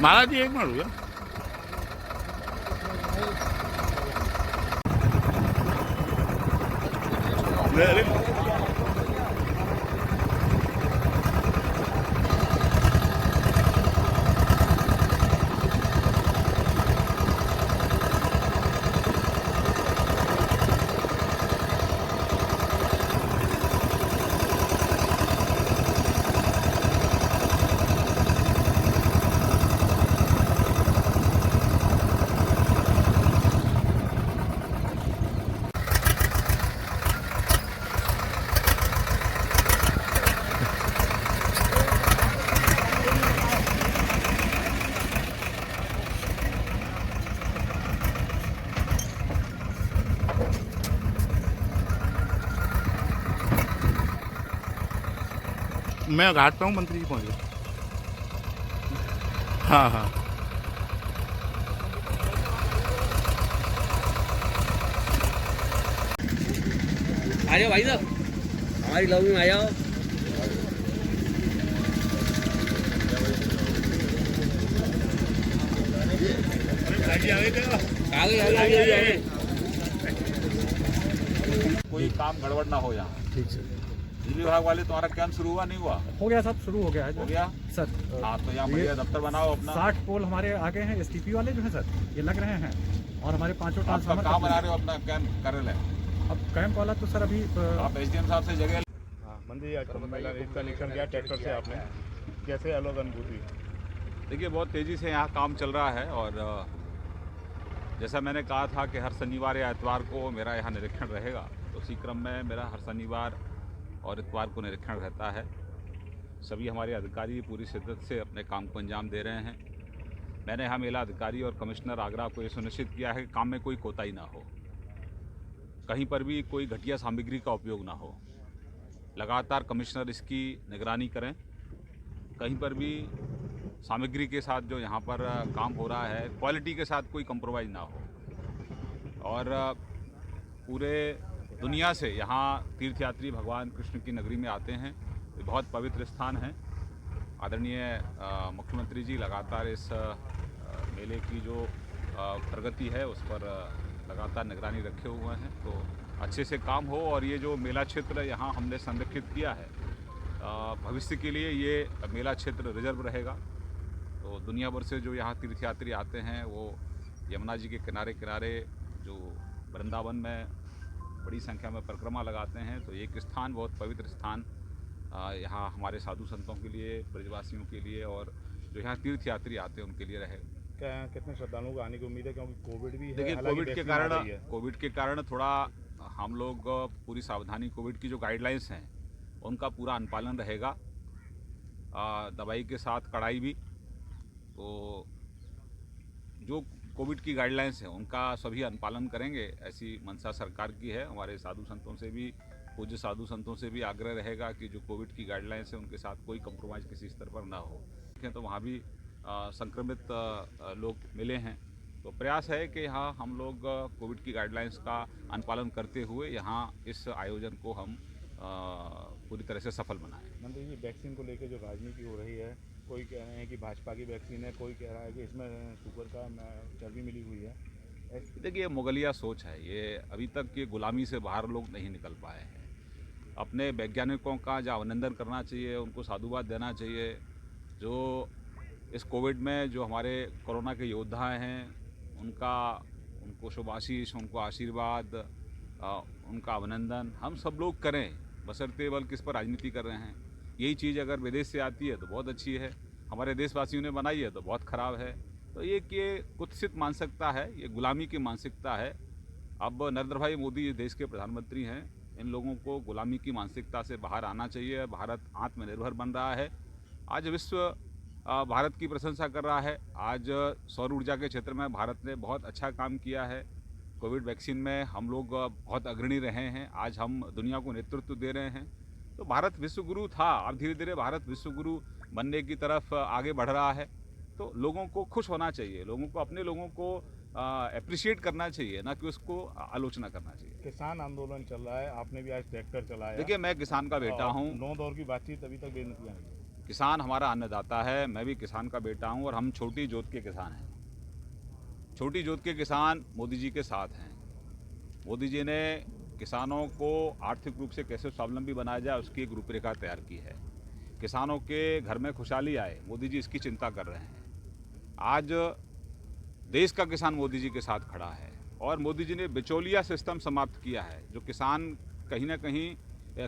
મારાથી એક મળું યાર मैं घाट पे हूँ, मंत्री जी पहुँच गए। हाँ हाँ आ जाओ भाई साहब, हमारी लॉबी में आ जाओ। आगे कोई काम गड़बड़ ना हो यहाँ। ठीक है। बिजली विभाग वाले तुम्हारा कैंप शुरू हुआ नहीं हुआ? हो गया सब, शुरू हो गया हो गया सर। हाँ तो यहाँ बढ़िया दफ्तर बनाओ अपना। 60 पोल हमारे आगे हैं, एसटीपी वाले जो हैं सर, ये लग रहे हैं। और हमारे 5 ट्रांसफार्मर कहाँ बना रहे हो अपना कैंप कार्यालय? अब कैंप वाला तो सर अभी आप एसडीएम साहब से जगह। मंदिर आज कनेक्शन किया ट्रैक्टर से आपने, कैसे अलग अनुभूति? देखिए बहुत तेज़ी से यहाँ काम चल रहा है और जैसा मैंने कहा था कि हर शनिवार या इतवार को मेरा यहाँ निरीक्षण रहेगा, तो उसी क्रम में मेरा हर शनिवार और इतवार को निरीक्षण रहता है। सभी हमारे अधिकारी पूरी शिद्दत से अपने काम को अंजाम दे रहे हैं। मैंने यहाँ मेला अधिकारी और कमिश्नर आगरा को ये सुनिश्चित किया है कि काम में कोई कोताही ना हो, कहीं पर भी कोई घटिया सामग्री का उपयोग ना हो। लगातार कमिश्नर इसकी निगरानी करें, कहीं पर भी सामग्री के साथ जो यहाँ पर काम हो रहा है क्वालिटी के साथ कोई कंप्रोमाइज़ ना हो। और पूरे दुनिया से यहाँ तीर्थयात्री भगवान कृष्ण की नगरी में आते हैं। ये बहुत पवित्र स्थान है। आदरणीय मुख्यमंत्री जी लगातार इस मेले की जो प्रगति है उस पर लगातार निगरानी रखे हुए हैं, तो अच्छे से काम हो। और ये जो मेला क्षेत्र यहाँ हमने संरक्षित किया है, भविष्य के लिए ये मेला क्षेत्र रिजर्व रहेगा। तो दुनिया भर से जो यहाँ तीर्थयात्री आते हैं वो यमुना जी के किनारे किनारे जो वृंदावन में बड़ी संख्या में परिक्रमा लगाते हैं। तो एक स्थान, बहुत पवित्र स्थान यहाँ हमारे साधु संतों के लिए, ब्रजवासियों के लिए और जो यहाँ तीर्थयात्री आते हैं उनके लिए रहेगा। क्या कितने श्रद्धालुओं को आने की उम्मीद है, क्योंकि कोविड भी है? देखिए कोविड के कारण थोड़ा हम लोग पूरी सावधानी, कोविड की जो गाइडलाइंस हैं उनका पूरा अनुपालन रहेगा, दवाई के साथ कड़ाई भी। तो जो कोविड की गाइडलाइंस हैं उनका सभी अनुपालन करेंगे, ऐसी मंशा सरकार की है। हमारे साधु संतों से भी, पूज्य साधु संतों से भी आग्रह रहेगा कि जो कोविड की गाइडलाइंस है उनके साथ कोई कंप्रोमाइज़ किसी स्तर पर ना हो। तो वहाँ भी संक्रमित लोग मिले हैं, तो प्रयास है कि यहाँ हम लोग कोविड की गाइडलाइंस का अनुपालन करते हुए यहाँ इस आयोजन को हम पूरी तरह से सफल बनाएं। मंत्री जी, वैक्सीन को लेकर जो राजनीति हो रही है, कोई कह रहे हैं कि भाजपा की वैक्सीन है, कोई कह रहा है कि इसमें शुगर का चर्बी मिली हुई है। देखिए ये मुगलिया सोच है, ये अभी तक ये गुलामी से बाहर लोग नहीं निकल पाए हैं। अपने वैज्ञानिकों का जो अभिनंदन करना चाहिए, उनको साधुवाद देना चाहिए। जो इस कोविड में जो हमारे कोरोना के योद्धा हैं उनको शुभ आशीष, उनको आशीर्वाद, उनका अभिनंदन हम सब लोग करें, बशर्ते बल्कि इस पर राजनीति कर रहे हैं। यही चीज़ अगर विदेश से आती है तो बहुत अच्छी है, हमारे देशवासियों ने बनाई है तो बहुत ख़राब है। तो ये कुत्सित मानसिकता है, ये गुलामी की मानसिकता है। अब नरेंद्र भाई मोदी देश के प्रधानमंत्री हैं, इन लोगों को गुलामी की मानसिकता से बाहर आना चाहिए। भारत आत्मनिर्भर बन रहा है। आज विश्व भारत की प्रशंसा कर रहा है। आज सौर ऊर्जा के क्षेत्र में भारत ने बहुत अच्छा काम किया है। कोविड वैक्सीन में हम लोग बहुत अग्रणी रहे हैं, आज हम दुनिया को नेतृत्व दे रहे हैं। तो भारत विश्वगुरु था, अब धीरे धीरे भारत विश्वगुरु बनने की तरफ आगे बढ़ रहा है। तो लोगों को खुश होना चाहिए, लोगों को, अपने लोगों को अप्रिशिएट करना चाहिए, ना कि उसको आलोचना करना चाहिए। किसान आंदोलन चल रहा है, आपने भी आज ट्रैक्टर चलाया। देखिए मैं किसान का बेटा हूँ। 9 दौर की बातचीत अभी तक बेनतीजा नहीं। किसान हमारा अन्नदाता है, मैं भी किसान का बेटा हूं और हम छोटी जोत के किसान हैं। छोटी जोत के किसान मोदी जी के साथ हैं। मोदी जी ने किसानों को आर्थिक रूप से कैसे स्वावलंबी बनाया जाए उसकी एक रूपरेखा तैयार की है। किसानों के घर में खुशहाली आए, मोदी जी इसकी चिंता कर रहे हैं। आज देश का किसान मोदी जी के साथ खड़ा है और मोदी जी ने बिचौलिया सिस्टम समाप्त किया है। जो किसान कहीं ना कहीं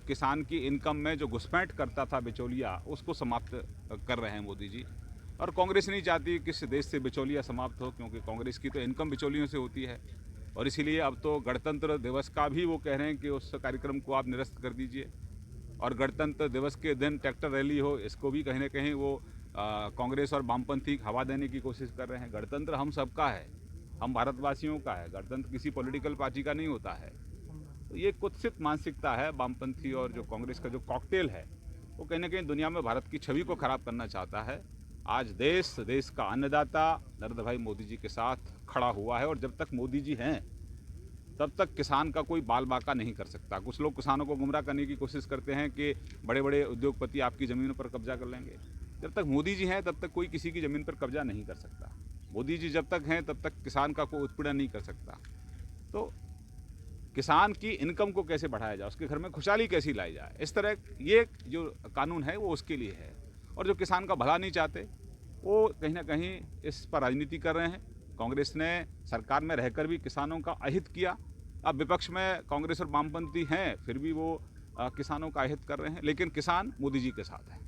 किसान की इनकम में जो घुसपैठ करता था बिचौलिया, उसको समाप्त कर रहे हैं मोदी जी। और कांग्रेस नहीं चाहती कि इस देश से बिचौलिया समाप्त हो, क्योंकि कांग्रेस की तो इनकम बिचौलियों से होती है। और इसीलिए अब तो गणतंत्र दिवस का भी वो कह रहे हैं कि उस कार्यक्रम को आप निरस्त कर दीजिए। और गणतंत्र दिवस के दिन ट्रैक्टर रैली हो, इसको भी कहीं ना कहीं वो कांग्रेस और वामपंथी हवा देने की कोशिश कर रहे हैं। गणतंत्र हम सबका है, हम भारतवासियों का है। गणतंत्र किसी पॉलिटिकल पार्टी का नहीं होता है। तो ये कुत्सित मानसिकता है वामपंथी और जो कांग्रेस का जो कॉकटेल है, वो कहीं ना कहीं दुनिया में भारत की छवि को खराब करना चाहता है। आज देश का अन्नदाता नरेंद्र भाई मोदी जी के साथ खड़ा हुआ है और जब तक मोदी जी हैं तब तक किसान का कोई बाल बाका नहीं कर सकता। कुछ लोग किसानों को गुमराह करने की कोशिश करते हैं कि बड़े बड़े उद्योगपति आपकी ज़मीनों पर कब्जा कर लेंगे। जब तक मोदी जी हैं तब तक कोई किसी की ज़मीन पर कब्जा नहीं कर सकता। मोदी जी जब तक हैं तब तक किसान का कोई उत्पीड़न नहीं कर सकता। तो किसान की इनकम को कैसे बढ़ाया जाए, उसके घर में खुशहाली कैसी लाई जाए, इस तरह ये जो कानून है वो उसके लिए है। और जो किसान का भला नहीं चाहते वो कहीं ना कहीं इस पर राजनीति कर रहे हैं। कांग्रेस ने सरकार में रहकर भी किसानों का अहित किया। अब विपक्ष में कांग्रेस और वामपंथी हैं, फिर भी वो किसानों का अहित कर रहे हैं। लेकिन किसान मोदी जी के साथ है।